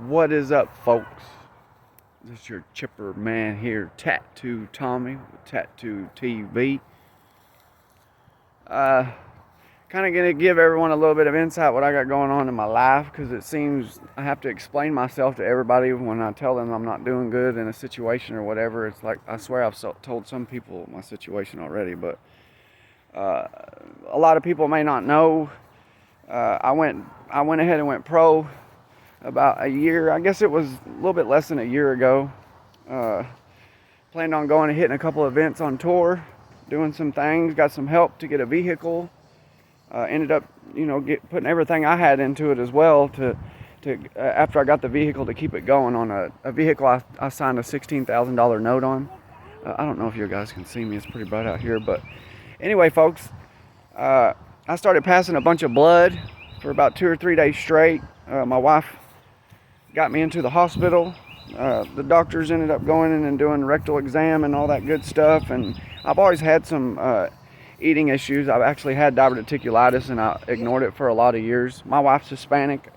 What is up, folks? This is your chipper man here, Tattoo Tommy with Tattoo TV. Kind of gonna give everyone a little bit of insight what I got going on in my life, because it seems I have to explain myself to everybody when I tell them I'm not doing good in a situation or whatever. It's like, I swear I've told some people my situation already, but a lot of people may not know. I went ahead and went pro about a year. I guess it was a little bit less than a year ago. Planned on going and hitting a couple events on tour, doing some things, got some help to get a vehicle. Ended up, putting everything I had into it as well to after I got the vehicle, to keep it going on a vehicle I signed a $16,000 note on. I don't know if you guys can see me, it's pretty bright out here, but anyway, folks, I started passing a bunch of blood for about 2 or 3 days straight. My wife got me into the hospital. The doctors ended up going in and doing rectal exam and all that good stuff, and I've always had some eating issues. I've actually had diverticulitis, and I ignored it for a lot of years. My wife's Hispanic.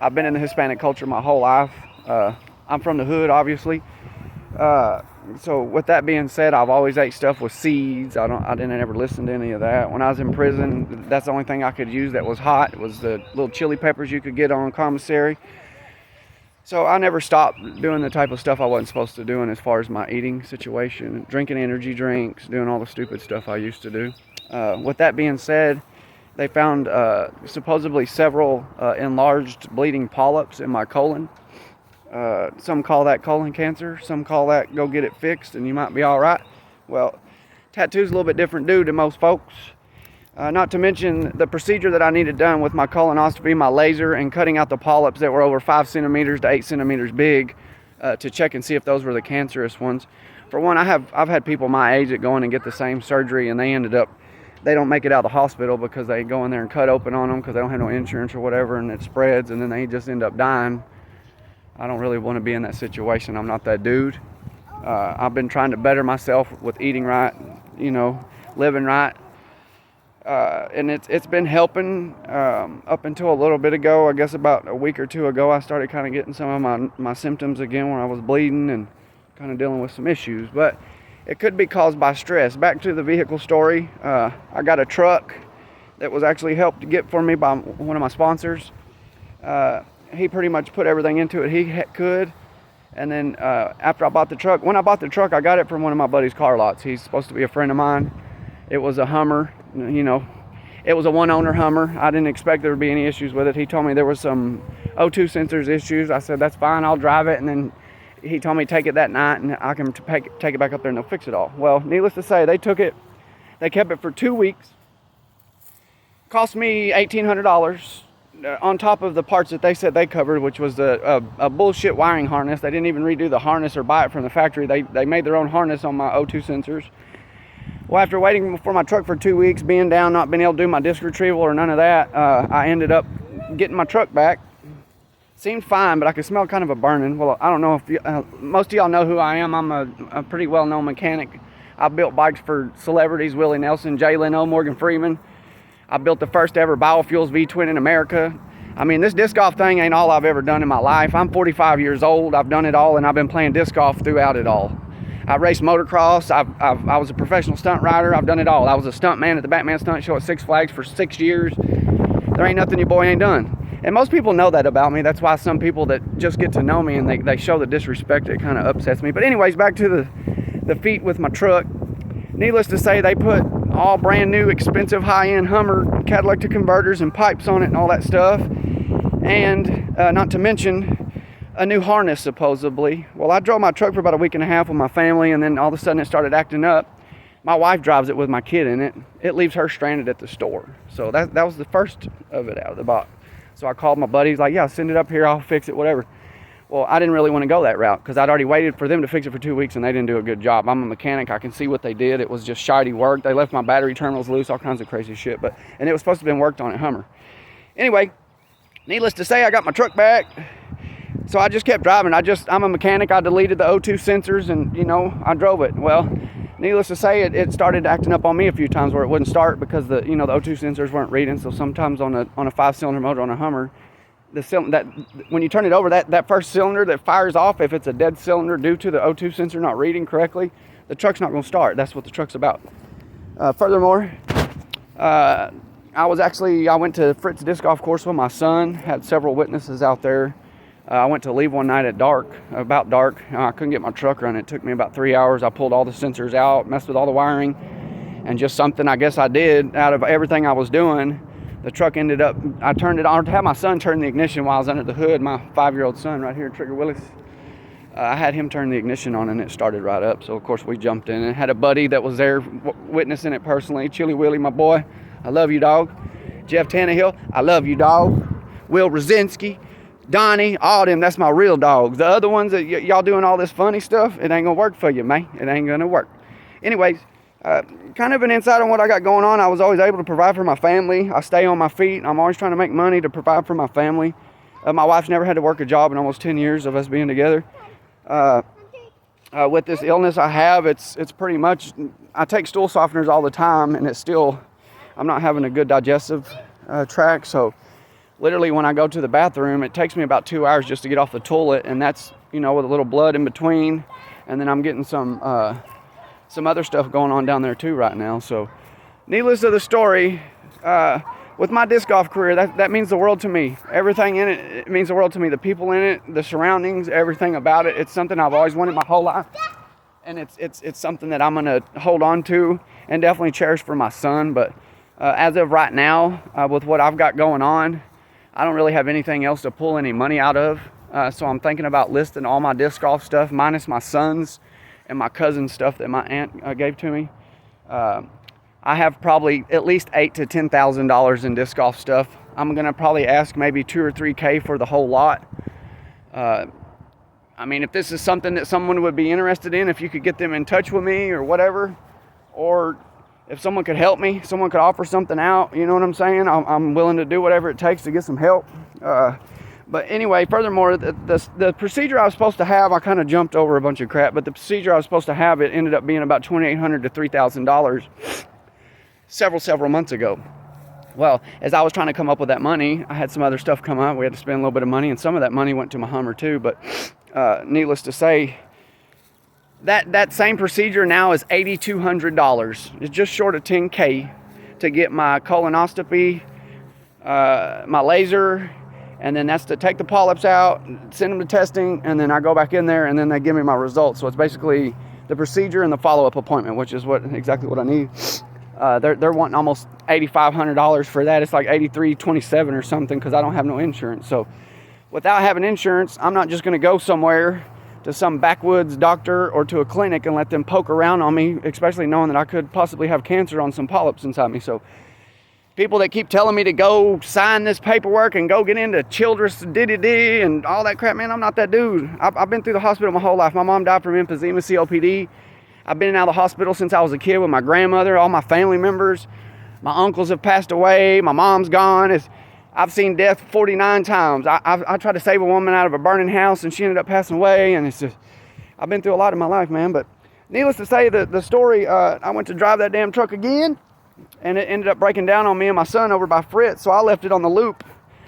I've been in the Hispanic culture my whole life. I'm from the hood, obviously. So with that being said, I've always ate stuff with seeds. I didn't ever listen to any of that. When I was in prison, that's the only thing I could use that was hot. It was the little chili peppers you could get on commissary. So I never stopped doing the type of stuff I wasn't supposed to do, as far as my eating situation, drinking energy drinks, doing all the stupid stuff I used to do. With that being said, they found supposedly several enlarged bleeding polyps in my colon. Some call that colon cancer, some call that go get it fixed and you might be all right. Well, tattoo's a little bit different due to most folks. Not to mention the procedure that I needed done with my colonoscopy, my laser, and cutting out the polyps that were over 5 centimeters to 8 centimeters big, to check and see if those were the cancerous ones. For one, I've had people my age that go in and get the same surgery, and they don't make it out of the hospital because they go in there and cut open on them because they don't have no insurance or whatever, and it spreads, and then they just end up dying. I don't really want to be in that situation. I'm not that dude. I've been trying to better myself with eating right, living right. And it's been helping up until a little bit ago. I guess about a week or two ago, I started kind of getting some of my symptoms again, where I was bleeding and kind of dealing with some issues. But it could be caused by stress. Back to the vehicle story. I got a truck that was actually helped to get for me by one of my sponsors. He pretty much put everything into it he could. And then after I bought the truck, when I bought the truck, I got it from one of my buddy's car lots. He's supposed to be a friend of mine. It was a Hummer. It was a one-owner Hummer. I didn't expect there would be any issues with it. He told me there was some O2 sensors issues. I said, that's fine, I'll drive it. And then he told me take it that night and I can take it back up there and they'll fix it all. Well, needless to say, they kept it for 2 weeks. Cost me $1,800 on top of the parts that they said they covered, which was a bullshit wiring harness. They didn't even redo the harness or buy it from the factory. They made their own harness on my O2 sensors. Well, after waiting for my truck for 2 weeks, being down, not being able to do my disc retrieval or none of that, I ended up getting my truck back. Seemed fine, but I could smell kind of a burning. Well, I don't know if most of y'all know who I am. I'm a pretty well-known mechanic. I've built bikes for celebrities: Willie Nelson, Jay Leno, Morgan Freeman. I built the first ever biofuels V-twin in America. I mean, this disc golf thing ain't all I've ever done in my life. I'm 45 years old. I've done it all, and I've been playing disc golf throughout it all. I raced motocross. I was a professional stunt rider. I've done it all. I was a stunt man at the Batman Stunt Show at Six Flags for 6 years. There ain't nothing your boy ain't done. And most people know that about me. That's why some people that just get to know me and they show the disrespect, it kind of upsets me. But anyways, back to the feat with my truck. Needless to say, they put all brand new, expensive, high-end Hummer catalytic converters and pipes on it and all that stuff. And not to mention a new harness, supposedly. Well, I drove my truck for about a week and a half with my family, and then all of a sudden it started acting up. My wife drives it with my kid in it. It leaves her stranded at the store. So that was the first of it out of the box. So I called my buddies, like, yeah, send it up here, I'll fix it, whatever. Well, I didn't really want to go that route because I'd already waited for them to fix it for 2 weeks and they didn't do a good job. I'm a mechanic. I can see what they did. It was just shoddy work. They left my battery terminals loose, all kinds of crazy shit. And it was supposed to have been worked on at Hummer. Anyway, needless to say, I got my truck back. So I just kept driving. I'm a mechanic. I deleted the O2 sensors and, I drove it. Well, needless to say, it started acting up on me a few times where it wouldn't start because the O2 sensors weren't reading. So sometimes on a 5-cylinder motor on a Hummer, that when you turn it over, that first cylinder that fires off, if it's a dead cylinder due to the O2 sensor not reading correctly, the truck's not going to start. That's what the truck's about. Furthermore, I went to Fritz Disc Golf Course with my son, had several witnesses out there. I went to leave one night at about dark. I couldn't get my truck running. It took me about 3 hours. I pulled all the sensors out, messed with all the wiring, and just something I guess I did out of everything I was doing, the truck ended up, I turned it on, I had my son turn the ignition while I was under the hood, my 5-year-old son right here, Trigger Willis. I had him turn the ignition on and it started right up. So of course we jumped in and had a buddy that was there witnessing it personally. Chili Willie, my boy, I love you, dog. Jeff Tannehill, I love you, dog. Will Rosinski, Donnie, all them, that's my real dogs. The other ones that y'all doing all this funny stuff, it ain't gonna work for you, man. It ain't gonna work. Anyways, kind of an insight on what I got going on. I was always able to provide for my family. I stay on my feet. I'm always trying to make money to provide for my family. My wife's never had to work a job in almost 10 years of us being together. With this illness I have, it's pretty much, I take stool softeners all the time, and it's still, I'm not having a good digestive tract. So literally when I go to the bathroom, it takes me about 2 hours just to get off the toilet, and that's, you know, with a little blood in between, and then I'm getting some other stuff going on down there too right now. So needless to the story, with my disc golf career, that means the world to me. Everything in it means the world to me. The people in it, the surroundings, everything about it. It's something I've always wanted my whole life, and it's something that I'm gonna hold on to and definitely cherish for my son. But as of right now, with what I've got going on, I don't really have anything else to pull any money out of. So I'm thinking about listing all my disc golf stuff, minus my son's and my cousin's stuff that my aunt gave to me. I have probably at least $8,000 to $10,000 in disc golf stuff. I'm gonna probably ask maybe $2,000 or $3,000 for the whole lot. I mean, if this is something that someone would be interested in, if you could get them in touch with me or whatever, or if someone could help me, someone could offer something out, you know what I'm saying? I'm willing to do whatever it takes to get some help. But anyway, furthermore, the procedure I was supposed to have, I kind of jumped over a bunch of crap, but the procedure I was supposed to have, it ended up being about $2,800 to $3,000 several months ago. Well, as I was trying to come up with that money, I had some other stuff come up. We had to spend a little bit of money, and some of that money went to my Hummer too. But needless to say, that same procedure now is $8,200. It's just short of $10,000 to get my colonoscopy, my laser, and then that's to take the polyps out, send them to testing, and then I go back in there, and then they give me my results. So it's basically the procedure and the follow-up appointment, which is exactly what I need. They're wanting almost $8,500 for that. It's like $8,327 or something, because I don't have no insurance. So without having insurance, I'm not just going to go somewhere to some backwoods doctor or to a clinic and let them poke around on me, especially knowing that I could possibly have cancer on some polyps inside me. So people that keep telling me to go sign this paperwork and go get into Childress diddy and all that crap, man, I'm not that dude. I've been through the hospital my whole life. My mom died from emphysema, COPD. I've been out of the hospital since I was a kid with my grandmother, all my family members. My uncles have passed away. My mom's gone. I've seen death 49 times. I tried to save a woman out of a burning house, and she ended up passing away. And it's just, I've been through a lot in my life, man. But needless to say, the story, I went to drive that damn truck again, and it ended up breaking down on me and my son over by Fritz. So I left it on the loop,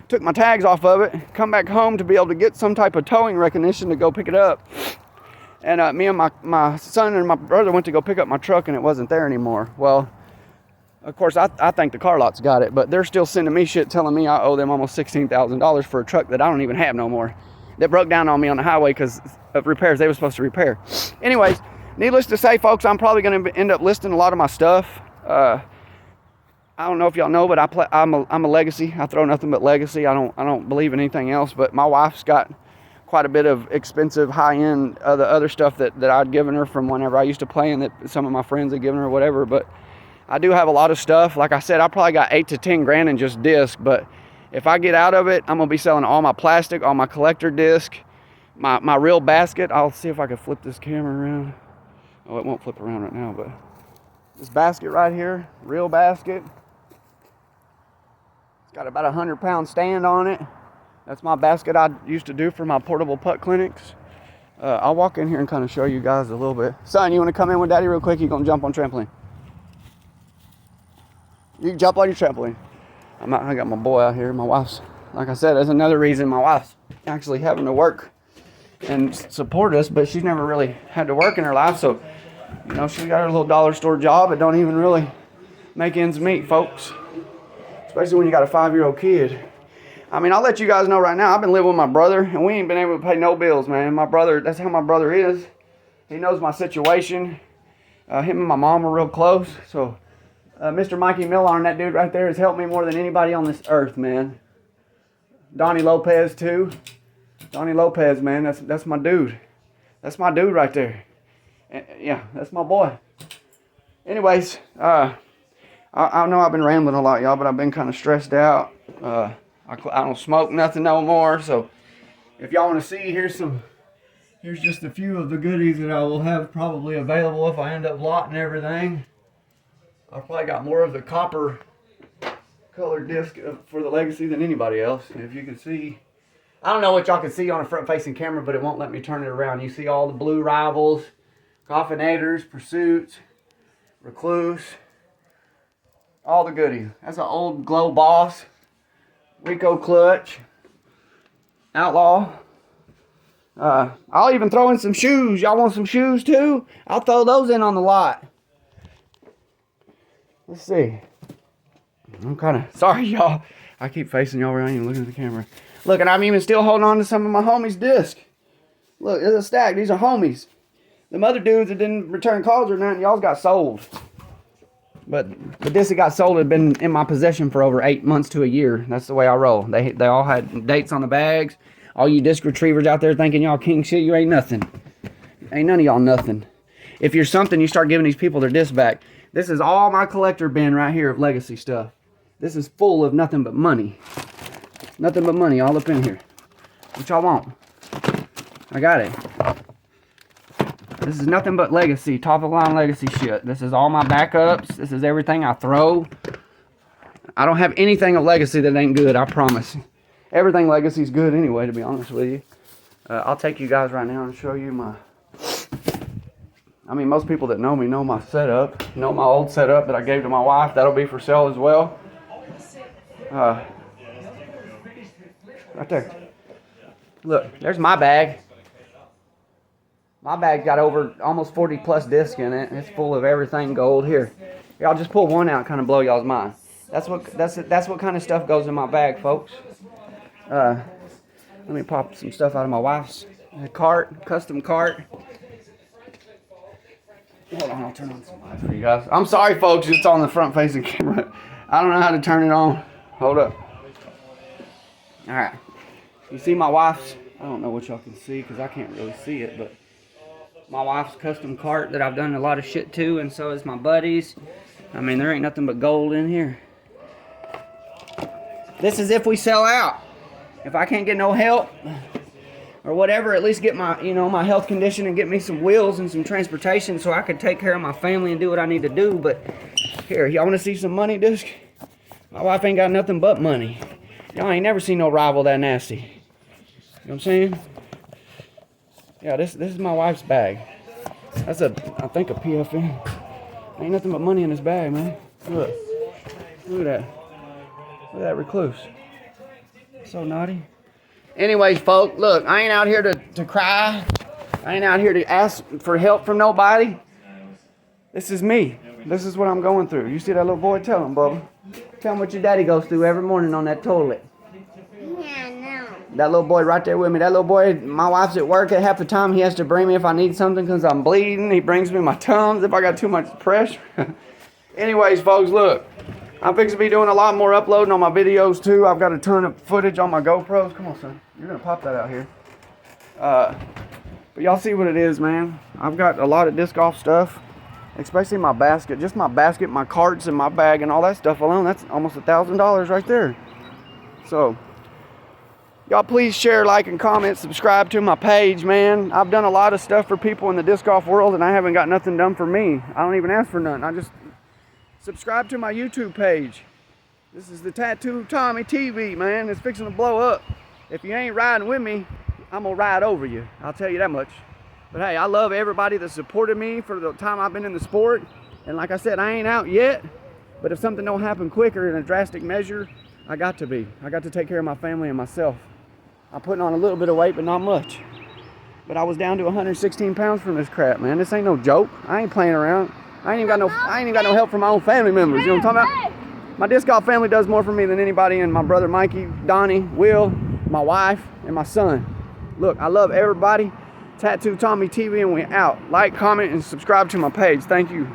took my tags off of it, come back home to be able to get some type of towing recognition to go pick it up. And me and my son and my brother went to go pick up my truck, and it wasn't there anymore. Well, of course, I think the car lot's got it, but they're still sending me shit telling me I owe them almost $16,000 for a truck that I don't even have no more, that broke down on me on the highway because of repairs they were supposed to repair. Anyways, needless to say, folks, I'm probably going to end up listing a lot of my stuff. I don't know if y'all know, but I'm a legacy. I throw nothing but legacy. I don't believe in anything else. But my wife's got quite a bit of expensive, high-end, the other stuff that I'd given her from whenever I used to play, and that some of my friends had given her, whatever. But I do have a lot of stuff. Like I said, I probably got $8,000 to $10,000 in just disc. But if I get out of it, I'm gonna be selling all my plastic, all my collector disc, my real basket. I'll see if I can flip this camera around. Oh, it won't flip around right now, but this basket right here, real basket. It's got about a 100-pound stand on it. That's my basket I used to do for my portable putt clinics. I'll walk in here and kind of show you guys a little bit. Son, you want to come in with Daddy real quick? You're going to jump on trampoline. You can jump on your trampoline. I got my boy out here. My wife's like I said, that's another reason my wife's actually having to work and support us, but she's never really had to work in her life, so, you know, she's got her little dollar store job. It don't even really make ends meet, folks, especially when you got a 5-year-old kid. I mean, I'll let you guys know right now, I've been living with my brother, and we ain't been able to pay no bills, man. My brother, that's how my brother is. He knows my situation. Him and my mom are real close, so Mr. Mikey Millar, that dude right there, has helped me more than anybody on this earth, man. Donnie Lopez, too. Donnie Lopez, man, that's my dude. That's my dude right there. Yeah, that's my boy. Anyways, I know I've been rambling a lot, y'all, but I've been kind of stressed out. I don't smoke nothing no more, so if y'all want to see, here's just a few of the goodies that I will have probably available if I end up lotting everything. I've probably got more of the copper colored disc for the Legacy than anybody else. If you can see, I don't know what y'all can see on a front-facing camera, but it won't let me turn it around. You see all the blue Rivals, Coffinators, Pursuits, Recluse, all the goodies. That's an old Glow Boss, Rico Clutch, Outlaw. I'll even throw in some shoes. Y'all want some shoes too? I'll throw those in on the lot. Let's see. I'm kind of sorry, y'all. I keep facing y'all where I ain't even looking at the camera. Look, and I'm even still holding on to some of my homies' discs. Look, there's a stack. These are homies. Them other dudes that didn't return calls or nothing, y'all's got sold. But the discs that got sold have been in my possession for over 8 months to a year. That's the way I roll. They all had dates on the bags. All you disc retrievers out there thinking y'all king shit, you ain't nothing. Ain't none of y'all nothing. If you're something, you start giving these people their disc back. This is all my collector bin right here of Legacy stuff. This is full of nothing but money. Nothing but money all up in here. What y'all want? I got it. This is nothing but Legacy, top of the line Legacy shit. This is all my backups. This is everything I throw. I don't have anything of Legacy that ain't good, I promise. Everything Legacy's good anyway, to be honest with you. I'll take you guys right now and show you my... I mean, most people that know me know my setup. Know my old setup that I gave to my wife. That'll be for sale as well. Right there. Look, there's my bag. My bag got over almost 40 plus discs in it. It's full of everything gold. Here, I'll just pull one out, kind of blow y'all's mind. That's what kind of stuff goes in my bag, folks. Let me pop some stuff out of my wife's cart, custom cart. Hold on, I'll turn on some lights for you guys. I'm sorry, folks, it's on the front-facing camera. I don't know how to turn it on. Hold up. All right. You see my wife's, I don't know what y'all can see because I can't really see it, but my wife's custom cart that I've done a lot of shit to, and so is my buddies. I mean, there ain't nothing but gold in here. This is if we sell out. If I can't get no help or whatever, at least get my, my health condition and get me some wheels and some transportation so I can take care of my family and do what I need to do. But here, y'all want to see some money, disc? My wife ain't got nothing but money. Y'all ain't never seen no Rival that nasty. You know what I'm saying? Yeah, this is my wife's bag. That's I think a PFN. Ain't nothing but money in this bag, man. Look at that. Look at that Recluse. So naughty. Anyways, folks, look, I ain't out here to cry. I ain't out here to ask for help from nobody. This is me. This is what I'm going through. You see that little boy? Tell him, Bubba. Tell him what your daddy goes through every morning on that toilet. Yeah, no. That little boy right there with me. That little boy, my wife's at work at half the time. He has to bring me if I need something because I'm bleeding. He brings me my Tums if I got too much pressure. Anyways, folks, look. I'm fixing to be doing a lot more uploading on my videos, too. I've got a ton of footage on my GoPros. Come on, son. You're going to pop that out here. But y'all see what it is, man. I've got a lot of disc golf stuff, especially my basket. Just my basket, my carts, and my bag, and all that stuff alone. That's almost $1,000 right there. So, y'all please share, like, and comment. Subscribe to my page, man. I've done a lot of stuff for people in the disc golf world, and I haven't got nothing done for me. I don't even ask for nothing. I just... subscribe to my YouTube page. This is the Tattoo Tommy TV, man. It's fixing to blow up. If you ain't riding with me, I'm gonna ride over you. I'll tell you that much. But hey, I love everybody that supported me for the time I've been in the sport. And like I said, I ain't out yet. But if something don't happen quicker in a drastic measure, I got to be. I got to take care of my family and myself. I'm putting on a little bit of weight, but not much. But I was down to 116 pounds from this crap, man. This ain't no joke. I ain't playing around. I ain't even got no help from my own family members. You know what I'm talking about? My disc golf family does more for me than anybody, and my brother Mikey, Donnie, Will, my wife, and my son. Look, I love everybody. Tattoo Tommy TV, and we out. Like, comment, and subscribe to my page. Thank you.